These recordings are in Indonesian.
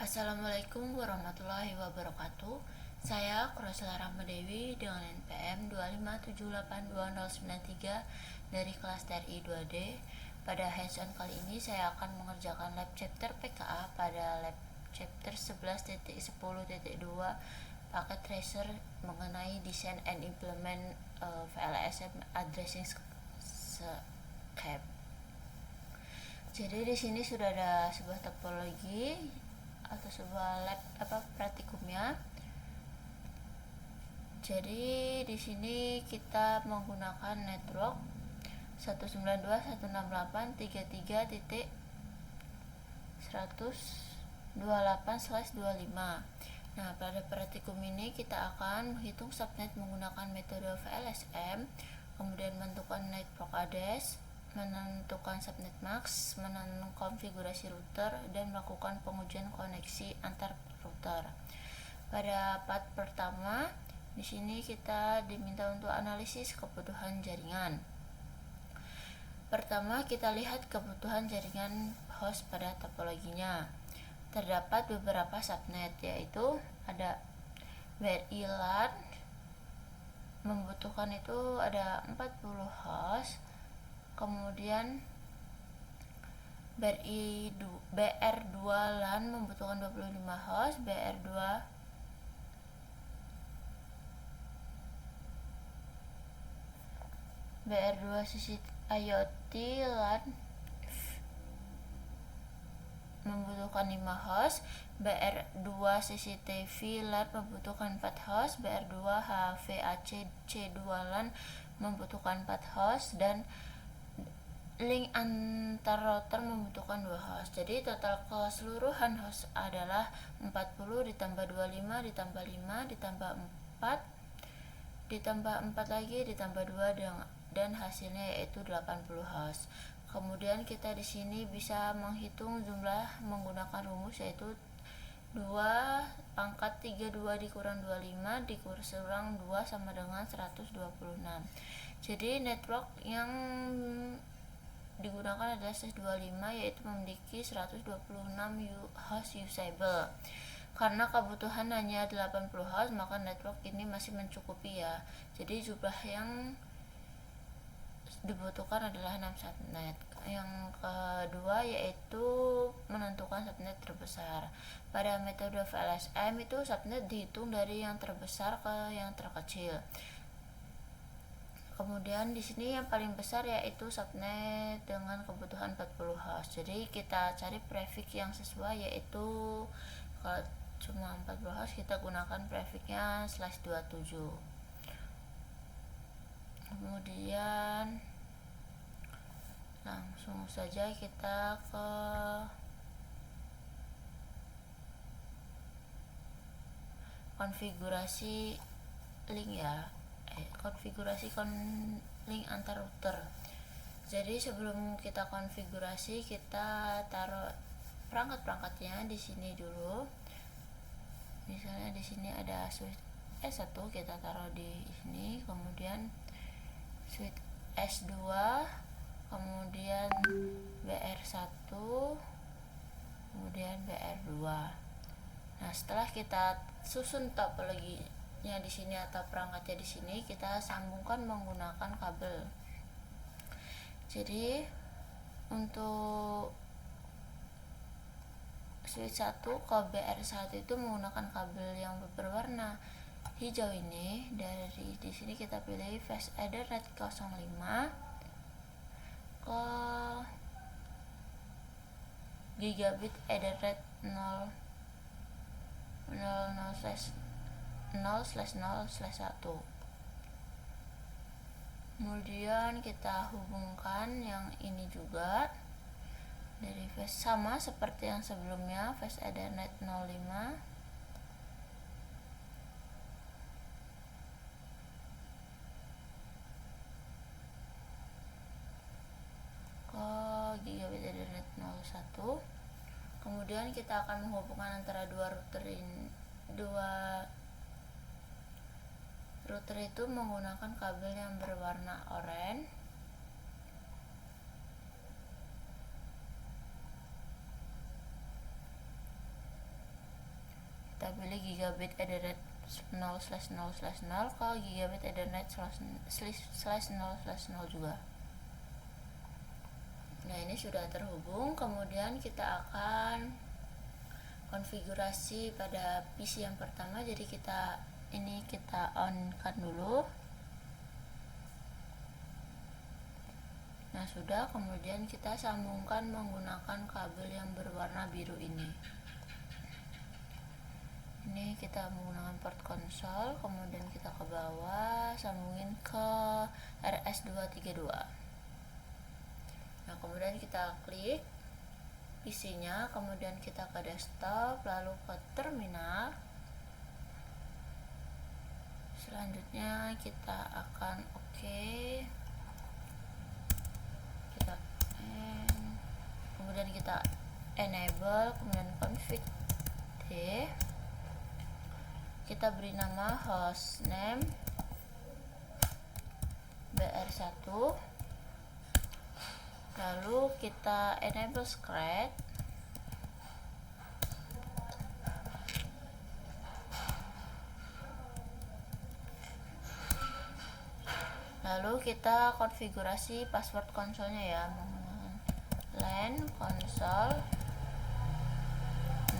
Assalamualaikum warahmatullahi wabarakatuh. Saya Kurosela Rahmadewi dengan NPM 257829093 dari kelas TRI 2D. Pada hands-on kali ini saya akan mengerjakan lab chapter PKA pada lab chapter 11.10.2 paket tracer mengenai design and implement VLSM addressing scheme. Jadi di sini sudah ada sebuah topologi atau sebuah lab praktikumnya. Jadi di sini kita menggunakan network 192.168.3.128/25. Nah, pada praktikum ini kita akan menghitung subnet menggunakan metode VLSM, kemudian menentukan network address, menentukan subnet max, menentukan konfigurasi router, dan melakukan pengujian koneksi antar router. Pada part pertama, di sini kita diminta untuk analisis kebutuhan jaringan. Pertama, kita lihat kebutuhan jaringan host pada topologinya. Terdapat beberapa subnet, yaitu ada BRI LAN, membutuhkan itu ada 40 host. Kemudian BR2 LAN membutuhkan 25 host, BR2 sisi IoT LAN membutuhkan 5 host, BR2 CCTV LAN membutuhkan 4 host, BR2 HVAC C2 LAN membutuhkan 4 host, dan link antar router membutuhkan 2 host. Jadi total keseluruhan host adalah 40 ditambah 25 ditambah 5 ditambah 4 ditambah 4 lagi ditambah 2 dan hasilnya yaitu 80 host. Kemudian kita di sini bisa menghitung jumlah menggunakan rumus, yaitu 2 × 32 dikurang 25 dikurang 2 sama dengan 126. Jadi network yang digunakan adalah SES25, yaitu memiliki 126 host usable. Karena kebutuhan hanya 80 host, maka network ini masih mencukupi ya. Jadi jumlah yang dibutuhkan adalah 6 subnet. Yang kedua yaitu menentukan subnet terbesar. Pada metode VLSM itu subnet dihitung dari yang terbesar ke yang terkecil. Kemudian di sini yang paling besar yaitu subnet dengan kebutuhan 40 host. Jadi kita cari prefix yang sesuai, yaitu kalau cuma 40 host kita gunakan prefixnya /27. Kemudian langsung saja kita ke konfigurasi link ya. Konfigurasi link antar router. Jadi sebelum kita konfigurasi, kita taruh perangkat-perangkatnya di sini dulu. Misalnya di sini ada switch S1, kita taruh di sini, kemudian switch S2, kemudian BR1, kemudian BR2. Nah, setelah kita susun topologinya di sini atau perangkatnya di sini, kita sambungkan menggunakan kabel. Jadi untuk switch 1 ke BR1 itu menggunakan kabel yang berwarna hijau ini. Dari di sini kita pilih fast Ethernet 05 ke gigabit Ethernet 0/0/0/1. Kemudian kita hubungkan yang ini juga dari fast, sama seperti yang sebelumnya, fast Ethernet 05 ke gigabit Ethernet 01. Kemudian kita akan menghubungkan antara dua router itu menggunakan kabel yang berwarna oranye. kita pilih gigabit Ethernet 0/0/0 kalau gigabit Ethernet /0/0 juga. Nah, ini sudah terhubung. Kemudian kita akan konfigurasi pada PC yang pertama. Jadi kita on kan dulu. Nah, sudah. Kemudian kita sambungkan menggunakan kabel yang berwarna biru ini. Ini kita menggunakan port konsol, kemudian kita ke bawah, sambungin ke RS232. Nah, kemudian kita klik PC-nya, kemudian kita ke desktop, lalu ke terminal. Selanjutnya kita akan kemudian kita enable, kemudian config D. Kita beri nama hostname BR1, lalu kita enable scratch, lalu kita konfigurasi password konsolnya ya, LAN konsol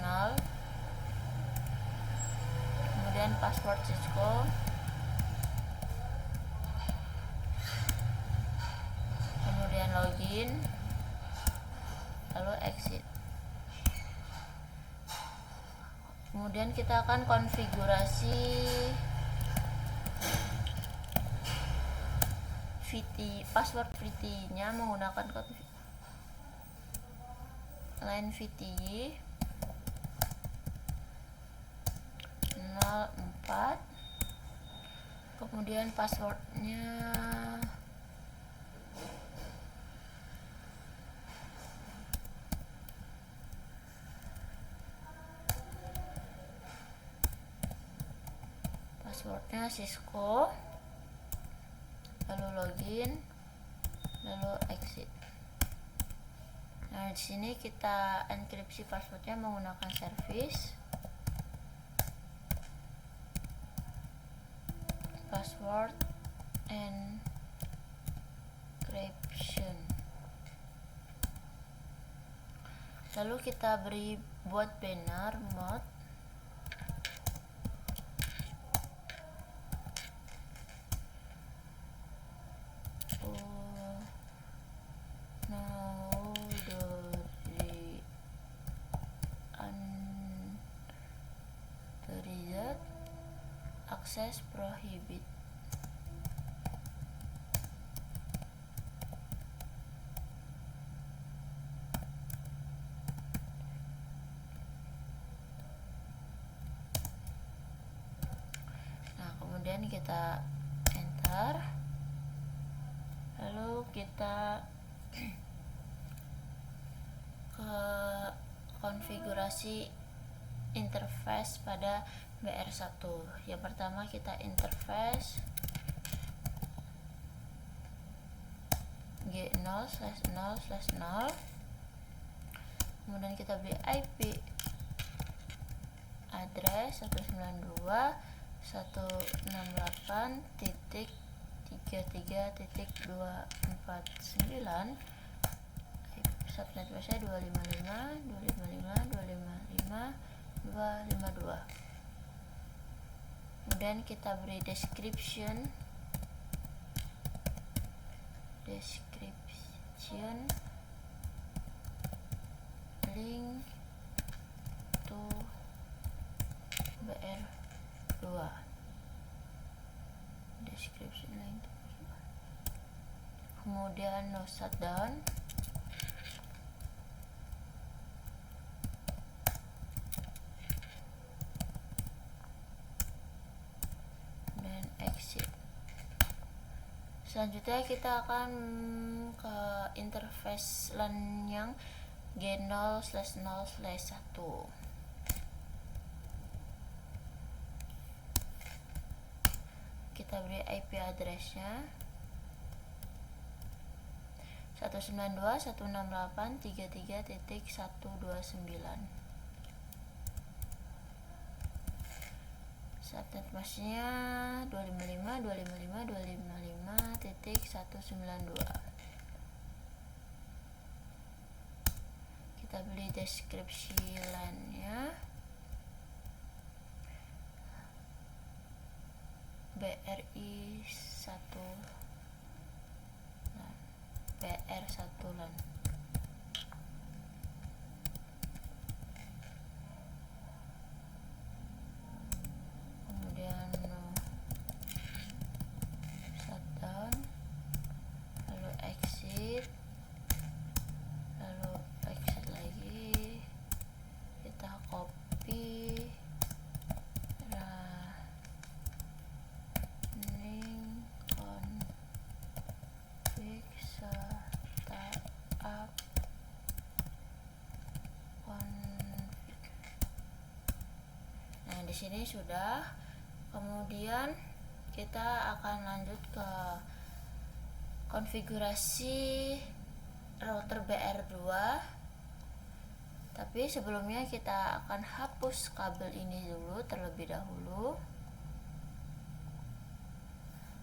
0, kemudian password Cisco, kemudian login, lalu exit. Kemudian kita akan konfigurasi password VT-nya menggunakan LAN VTY 04, kemudian passwordnya Cisco, lalu login, lalu exit. Nah, di sini kita enkripsi passwordnya menggunakan service password encryption. Lalu kita beri buat banner mode, access prohibit. Nah, kemudian kita enter, lalu kita ke konfigurasi interface pada BR1. Yang pertama kita interface G0/0/0, kemudian kita beri IP address 192.168.33.249, subnet base 255.255.255.252. Kemudian kita beri description link to BR2, description link to BR2. Kemudian no shutdown, dan exit. Selanjutnya kita akan ke interface LAN yang G0/0/1. Kita beri IP addressnya 192.168.33.129. subnet masknya 255.255.255.192. Kita beli deskripsi LAN-nya BRI 1 LAN, BR1 LAN. Kemudian shutdown, lalu exit, lalu exit lagi, kita copy running config startup config. Nah, di sini sudah. Kemudian kita akan lanjut ke konfigurasi router BR2. Tapi sebelumnya kita akan hapus kabel ini dulu terlebih dahulu.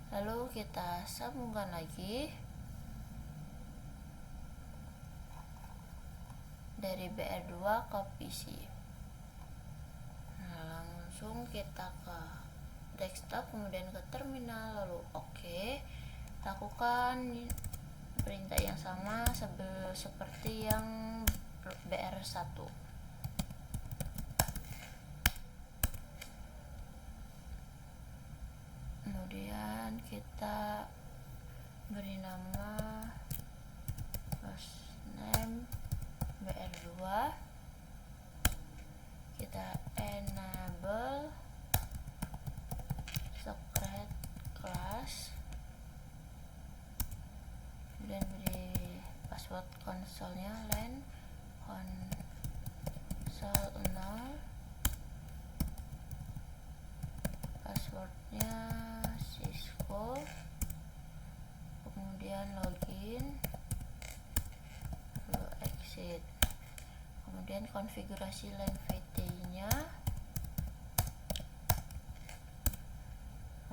Lalu kita sambungkan lagi dari BR2 ke PC. Nah, langsung kita ke desktop, kemudian ke terminal, lalu oke. Lakukan perintah yang sama seperti yang BR1. Kemudian kita beri nama hostname BR2. Kita enable secret class dan beri password konsolnya LAN console 0, passwordnya Cisco, kemudian login, lalu exit. Kemudian konfigurasi LAN VT nya,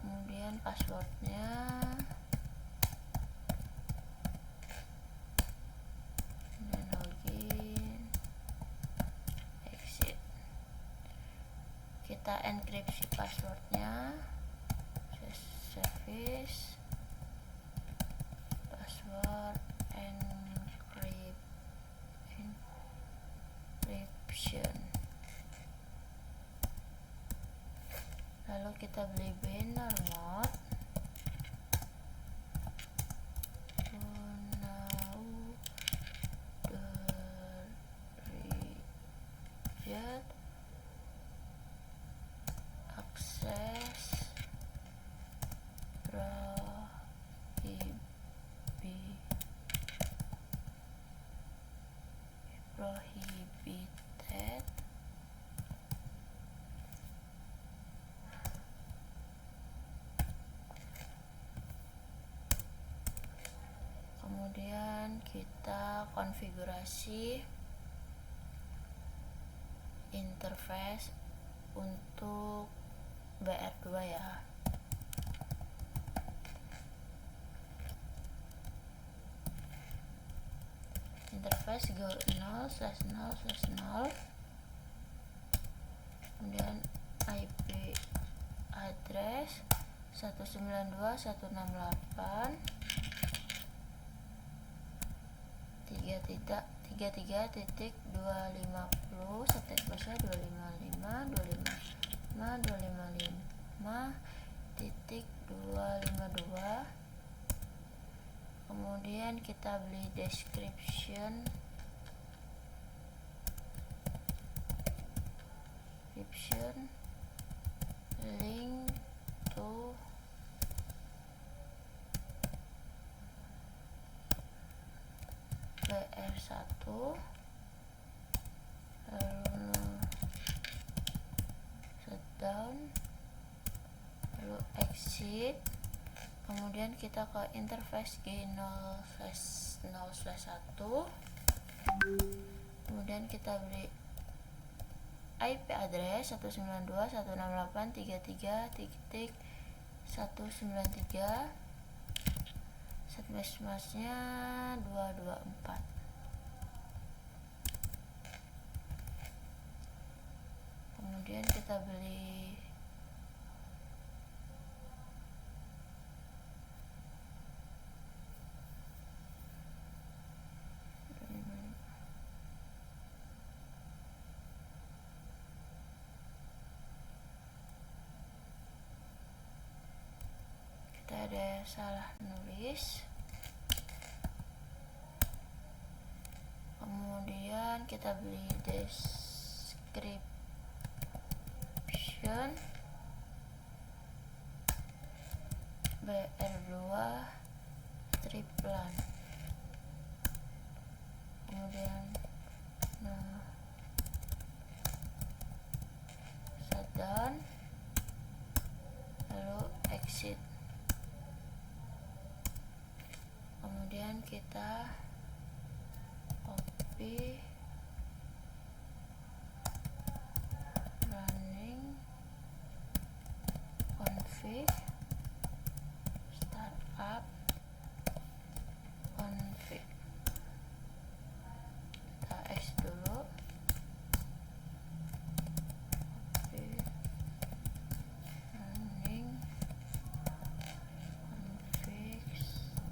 kemudian passwordnya, dan login, exit. Kita enkripsi passwordnya, service password encryption. Lalu kita beli binary mode, reject access prohibited. Kemudian kita konfigurasi interface untuk BR2 ya. Interface go 0/0/0, kemudian IP address 192.168.33.250 subnet masknya 255.255.252. Kemudian kita beli description link to BR1, lalu shutdown, lalu exit. Kemudian kita ke interface G0/0/1, kemudian kita beri IP address 192.168.33.193, set masnya 224. Kemudian kita beli ada salah nulis. Kemudian kita beli description BR2 triplan, kemudian shutdown, lalu exit. Kemudian kita copy running config startup config, kita X dulu, copy running config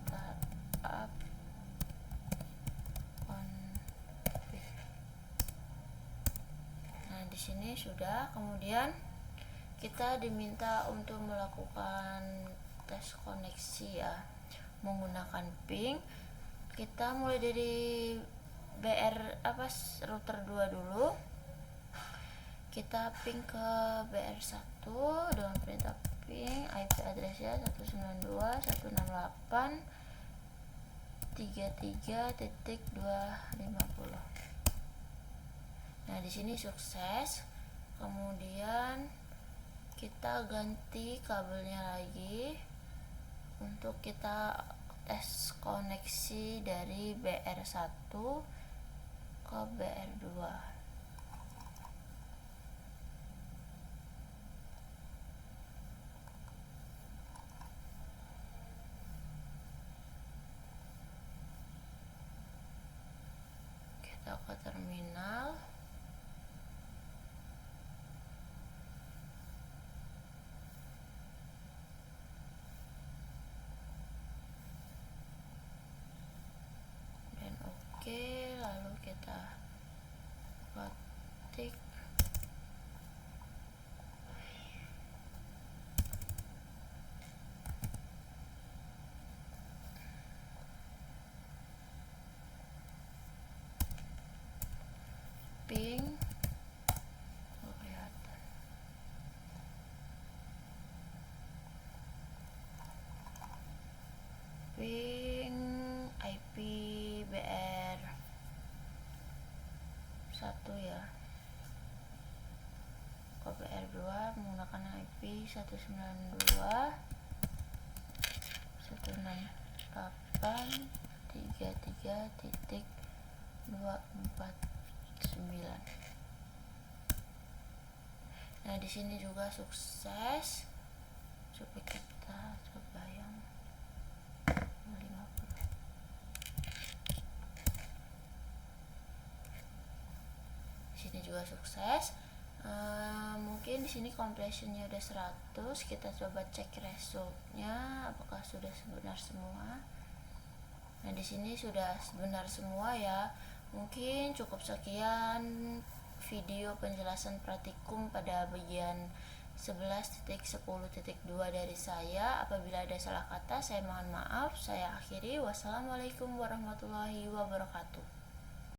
startup config. Nah, di sini sudah. Kemudian kita diminta untuk melakukan tes koneksi ya, menggunakan ping. Kita mulai dari router 2 dulu. Kita ping ke BR1 dengan perintah ping, IP addressnya 192.168.33.250. Nah, di sini sukses. Kemudian kita ganti kabelnya lagi untuk kita tes koneksi dari BR1 ke BR2. Kita ke terminal. Oke, lalu kita ketik ping, kelihatan ping IP BR1 ya, ke BR2 menggunakan IP 192.168.33.249. Nah, di sini juga sukses. Coba kita coba yang 50. Di sini juga sukses. Mungkin di sini completionnya udah 100. Kita coba cek resultnya apakah sudah benar semua. Nah, di sini sudah benar semua ya. Mungkin cukup sekian video penjelasan praktikum pada bagian 11.10.2 dari saya. Apabila ada salah kata, saya mohon maaf. Saya akhiri. Wassalamualaikum warahmatullahi wabarakatuh.